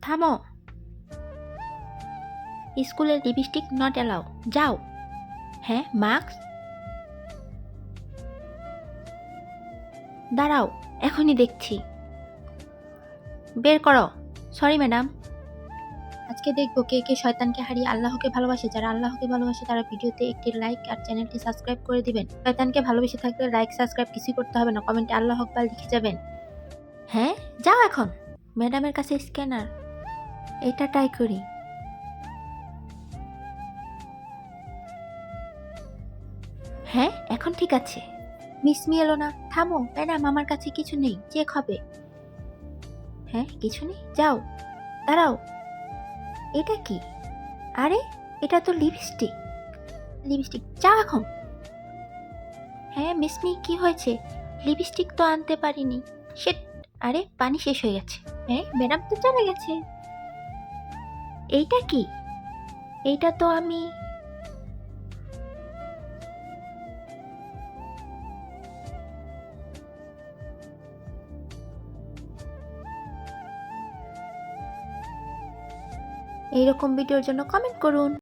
থামো। স্কুলের lipstick not allow. যাও। হ্যাঁ, মাস্ক। দাঁড়াও, এখনই দেখছি। বের করো। Sorry madam. আজকে দেখবো কে কে শয়তানকে হারিয়ে আল্লাহকে ভালোবাসে। যারা আল্লাহকে ভালোবাসে তারা ভিডিওতে একটি লাইক আর চ্যানেলটি সাবস্ক্রাইব করে দিবেন। শয়তানকে ভালোবেসে থাকলে লাইক সাবস্ক্রাইব কিছুই করতে হবে না, কমেন্টে আল্লাহ আকবার লিখে যাবেন। হ্যাঁ, যাও এখন। ম্যাডামের কাছে স্ক্যানার, এটা ট্রাই করি। হ্যাঁ, এখন ঠিক আছে। মিস মি এলো না। থামো ম্যাডাম, আমার কাছে কিছু নেই, চেক হবে। হ্যাঁ, কিছু নেই, যাও। দাঁড়াও, এটা কি? আরে, এটা তো লিপস্টিক। লিপস্টিক, যাও এখন। হ্যাঁ মিস মি, কি হয়েছে? লিপস্টিক তো আনতে পারিনি। শিট। আরে, পানি শেষ হয়ে গেছে। হ্যাঁ, ম্যাডাম তো চলে গেছে। এইটা কি? এইটা তো আমি। এইরকম ভিডিওর জন্য কমেন্ট করুন।